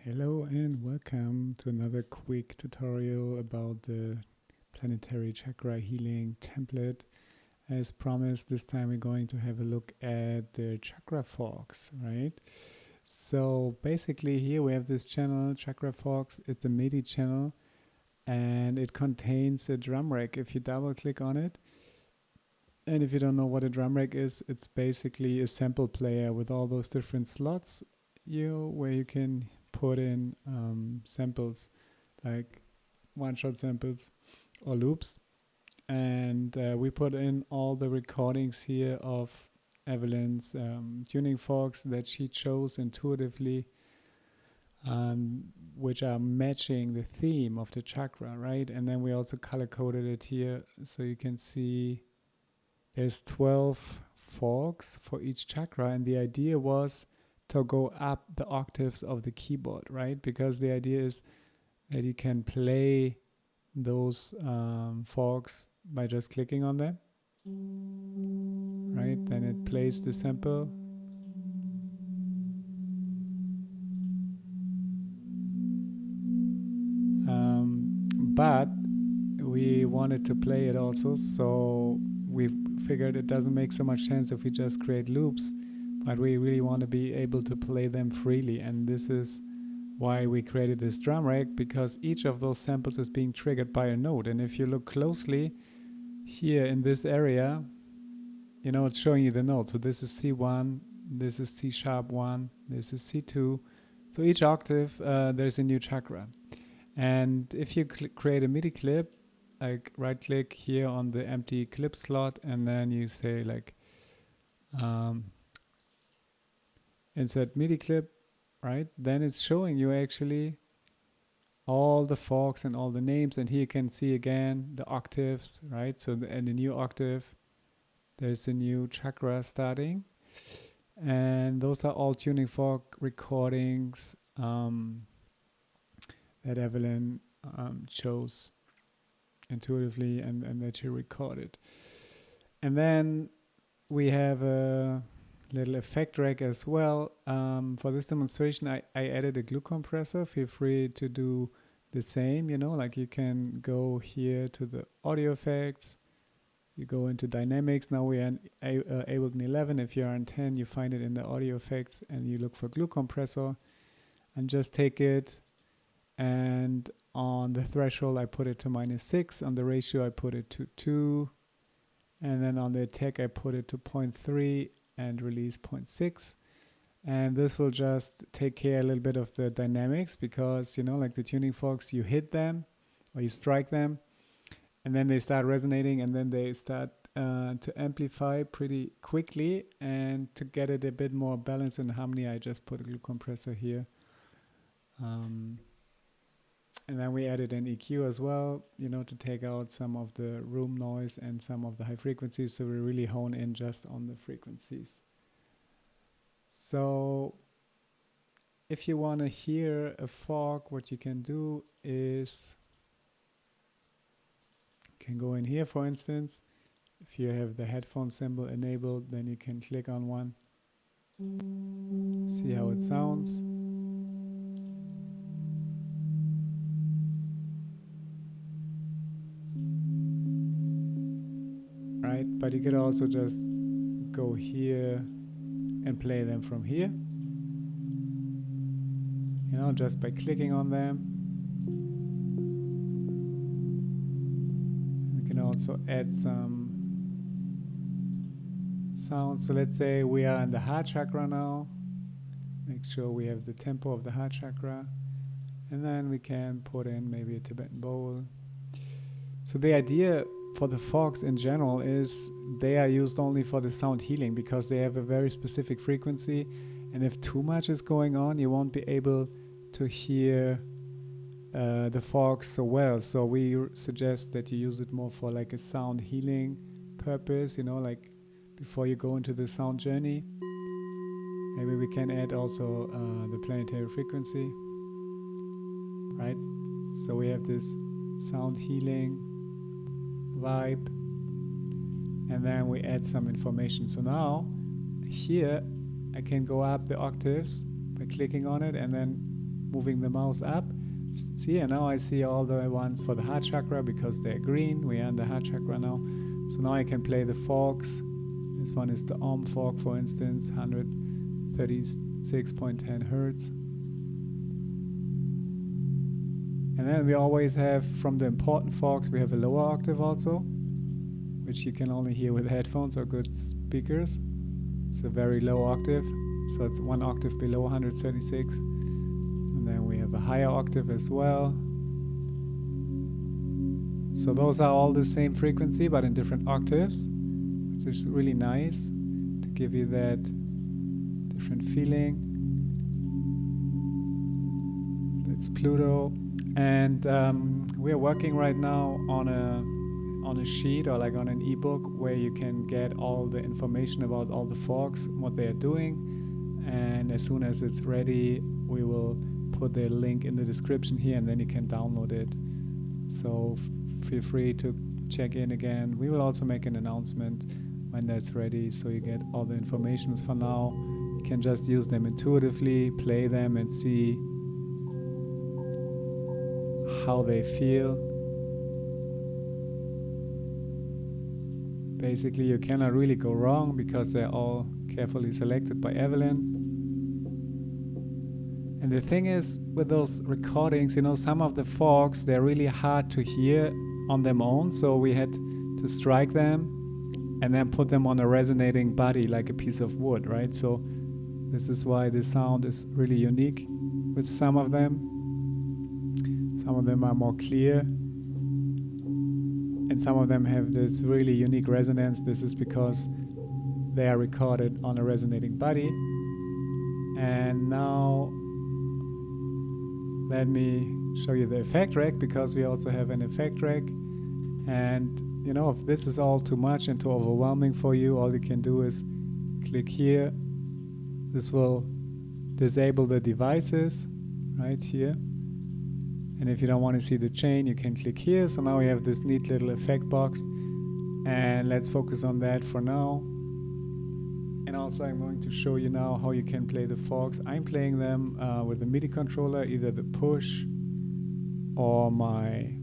Hello and welcome to another quick tutorial about the Planetary Chakra healing template. As promised, this time we're going to have a look at the Chakra Forks, right? So basically here we have this channel, Chakra Forks. It's a MIDI channel and it contains a drum rack. If you double click on it, and if you don't know what a drum rack is, it's basically a sample player with all those different slots where you can put in samples, like one-shot samples or loops. And we put in all the recordings here of Evelyn's tuning forks that she chose intuitively, which are matching the theme of the chakra, right? And then we also color-coded it here so you can see there's 12 forks for each chakra, and the idea was to go up the octaves of the keyboard, right? Because the idea is that you can play those forks by just clicking on them, right? Then it plays the sample. But we wanted to play it also, so we figured it doesn't make so much sense if we just create loops, but we really want to be able to play them freely. And this is why we created this drum rack, because each of those samples is being triggered by a note. And if you look closely here in this area, you know, it's showing you the notes. So this is C1, this is C sharp 1, this is C2. So each octave, there's a new chakra. And if you create a MIDI clip, like right click here on the empty clip slot, and then you say like insert MIDI clip, right? Then it's showing you actually all the forks and all the names. And here you can see again the octaves, right? So in the new octave, there's a new chakra starting. And those are all tuning fork recordings that Evelyn chose intuitively and that she recorded. And then we have a little effect rack as well. For this demonstration, I added a glue compressor. Feel free to do the same, you know, like you can go here to the audio effects, you go into dynamics. Now we are in Ableton 11. If you're on 10, you find it in the audio effects and you look for glue compressor and just take it. And on the threshold, I put it to -6. On the ratio, I put it to 2. And then on the attack, I put it to 0.3 and release 0.6. And this will just take care a little bit of the dynamics, because, you know, like the tuning forks, you hit them or you strike them and then they start resonating, and then they start to amplify pretty quickly. And to get it a bit more balanced and harmony, I just put a glue compressor here. And then we added an EQ as well, you know, to take out some of the room noise and some of the high frequencies. So we really hone in just on the frequencies. So if you want to hear a fork, what you can do is you can go in here, for instance. If you have the headphone symbol enabled, then you can click on one, see how it sounds. Right, but you could also just go here and play them from here, you know, just by clicking on them. We can also add some sound. So let's say we are in the heart chakra now. Make sure we have the tempo of the heart chakra, and then we can put in maybe a Tibetan bowl. So the idea for the forks in general is they are used only for the sound healing, because they have a very specific frequency, and if too much is going on, you won't be able to hear the forks so well. So we suggest that you use it more for like a sound healing purpose, you know, like before you go into the sound journey. Maybe we can add also the planetary frequency, right? So we have this sound healing vibe, and then we add some information. So now here I can go up the octaves by clicking on it, and then moving the mouse up. See, and now I see all the ones for the heart chakra because they're green. We are in the heart chakra now. So now I can play the forks. This one is the fork, for instance, 136.10 hertz. And then we always have, from the important forks, we have a lower octave also, which you can only hear with headphones or good speakers. It's a very low octave, so it's 1 octave below 136. And then we have a higher octave as well. So those are all the same frequency, but in different octaves. Which is really nice to give you that different feeling. That's Pluto. And we are working right now on a sheet, or like on an ebook, where you can get all the information about all the forks, what they are doing. And as soon as it's ready, we will put the link in the description here, and then you can download it. So feel free to check in again. We will also make an announcement when that's ready, so you get all the information. For now, you can just use them intuitively, play them, and see how they feel. Basically, you cannot really go wrong because they're all carefully selected by Evelyn. And the thing is, with those recordings, you know, some of the forks, they're really hard to hear on their own, so we had to strike them and then put them on a resonating body like a piece of wood, right? So this is why the sound is really unique with some of them. Some of them are more clear, and some of them have this really unique resonance. This is because they are recorded on a resonating body. And now let me show you the effect rack, because we also have an effect rack. And you know, if this is all too much and too overwhelming for you, all you can do is click here. This will disable the devices right here. And if you don't want to see the chain, you can click here. So now we have this neat little effect box, and let's focus on that for now. And also I'm going to show you now how you can play the forks. I'm playing them with a MIDI controller, either the push or my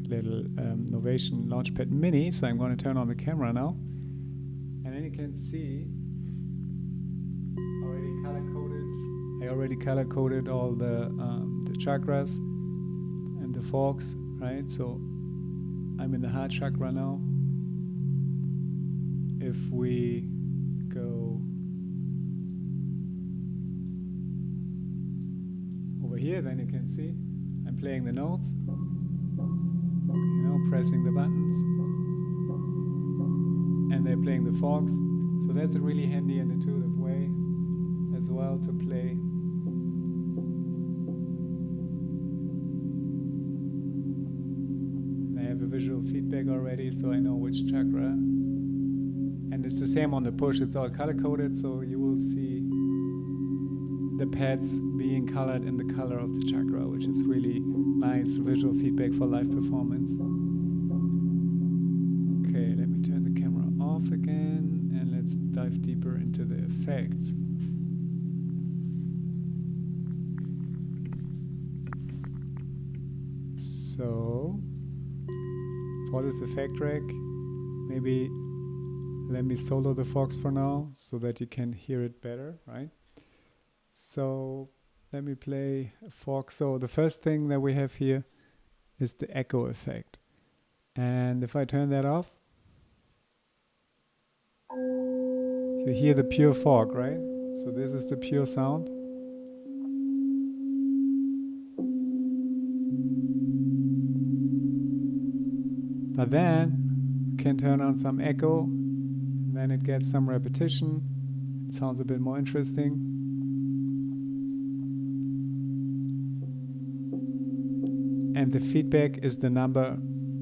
little Novation Launchpad Mini. So I'm going to turn on the camera now, and then you can see I already color coded all the chakras and the forks, right? So I'm in the heart chakra now. If we go over here, then you can see I'm playing the notes, you know, pressing the buttons, and they're playing the forks. So that's a really handy and intuitive way as well to play. And I have a visual feedback already, so I know which chakra. And it's the same on the push, it's all color coded, so you will see the pads being colored in the color of the chakra, which is really nice visual feedback for live performance. Okay, let me turn the camera off again, and let's dive deeper into the effects. So, for this effect rack, maybe let me solo the forks for now so that you can hear it better, right? So let me play a fork. So the first thing that we have here is the echo effect. And if I turn that off, you hear the pure fork, right? So this is the pure sound. But then you can turn on some echo, and then it gets some repetition. It sounds a bit more interesting. And the feedback is the number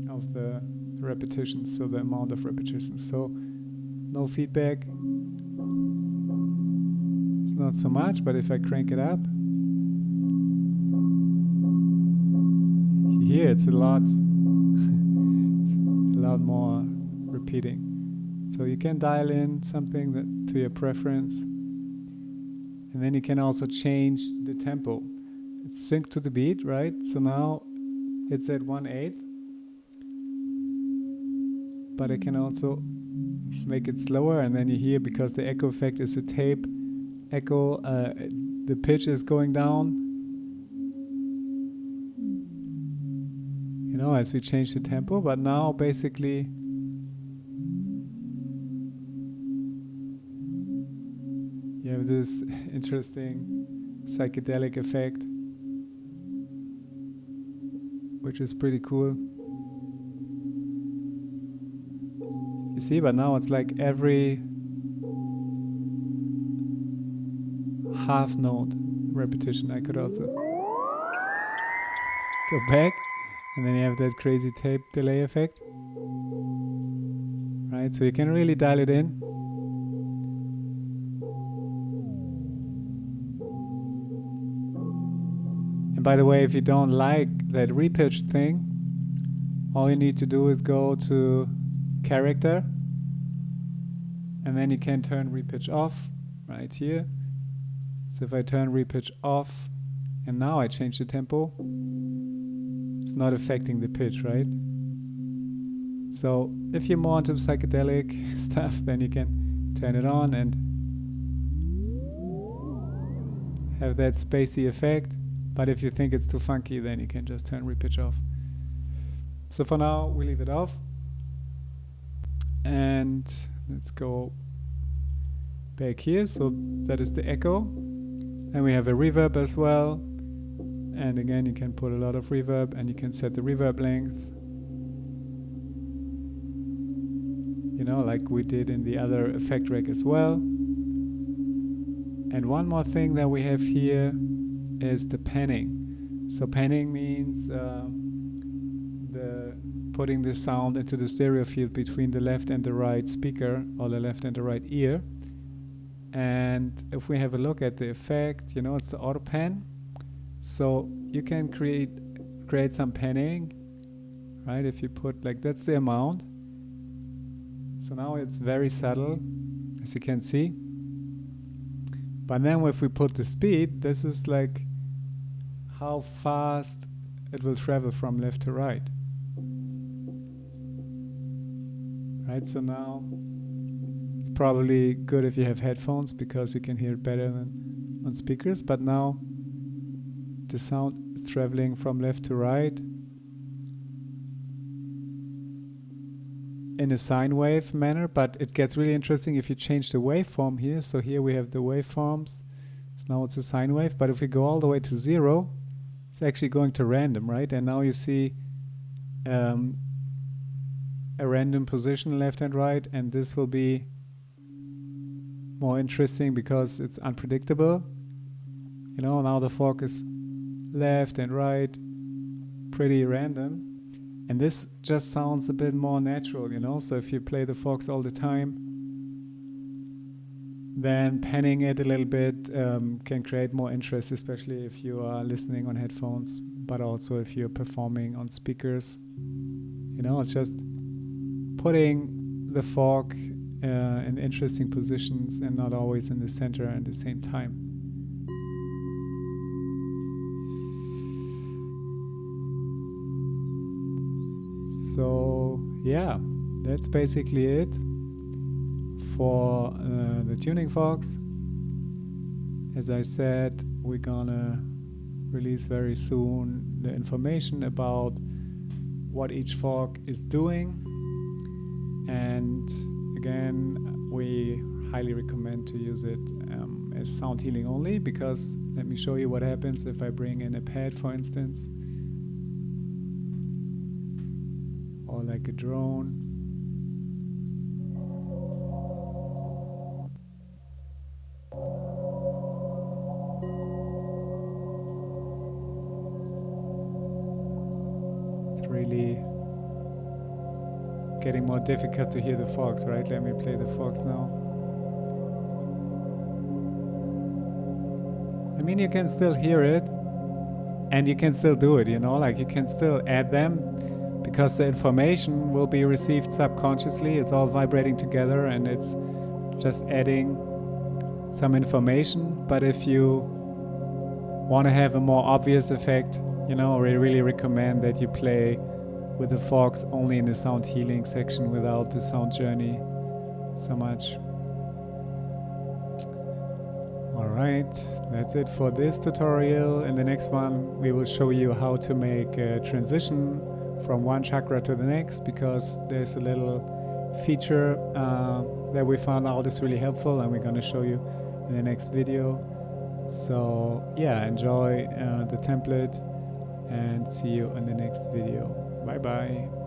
of the repetitions, so the amount of repetitions. So no feedback, it's not so much, but if I crank it up, you hear it's a lot, it's a lot more repeating. So you can dial in something to your preference, and then you can also change the tempo. it's synced to the beat, right? So now it's at 1/8, but I can also make it slower, and then you hear, because the echo effect is a tape echo, the pitch is going down, you know, as we change the tempo. But now basically you have this interesting psychedelic effect, which is pretty cool. You see, but now it's like every half note repetition. I could also go back, and then you have that crazy tape delay effect, right? So you can really dial it in. And by the way, if you don't like that repitched thing, all you need to do is go to character, and then you can turn repitch off right here. So if I turn repitch off and now I change the tempo, it's not affecting the pitch, right? So if you're more into psychedelic stuff, then you can turn it on and have that spacey effect. But if you think it's too funky, then you can just turn repitch off. So for now, we leave it off. And let's go back here. So that is the echo. And we have a reverb as well. And again, you can put a lot of reverb, and you can set the reverb length, you know, like we did in the other effect rack as well. And one more thing that we have here is the panning. So panning means putting the sound into the stereo field between the left and the right speaker, or the left and the right ear. And if we have a look at the effect, you know, it's the auto pan. So you can create some panning, right? If you put, like, that's the amount. So now it's very subtle, as you can see. But then if we put the speed, this is like how fast it will travel from left to right. Right, so now it's probably good if you have headphones, because you can hear it better than on speakers. But now the sound is traveling from left to right in a sine wave manner, but it gets really interesting if you change the waveform here. So here we have the waveforms. So now it's a sine wave, but if we go all the way to 0, it's actually going to random, right? And now you see a random position left and right, and this will be more interesting because it's unpredictable. You know, now the fork is left and right, pretty random. And this just sounds a bit more natural, you know. So if you play the forks all the time, then panning it a little bit can create more interest, especially if you are listening on headphones, but also if you're performing on speakers. You know, it's just putting the fork in interesting positions and not always in the center at the same time. So yeah, that's basically it for the tuning forks. As I said, we're gonna release very soon the information about what each fork is doing. And again, we highly recommend to use it as sound healing only, because let me show you what happens if I bring in a pad, for instance, or like a drone. It's really getting more difficult to hear the forks, right? Let me play the forks now. I mean, you can still hear it, and you can still do it, you know, like you can still add them, because the information will be received subconsciously. It's all vibrating together, and it's just adding some information. But if you want to have a more obvious effect, you know, we really recommend that you play with the forks only in the sound healing section without the sound journey so much. Alright, that's it for this tutorial. In the next one we will show you how to make a transition from one chakra to the next, because there's a little feature that we found out is really helpful, and we're going to show you in the next video. So yeah, enjoy the template and see you in the next video. Bye bye.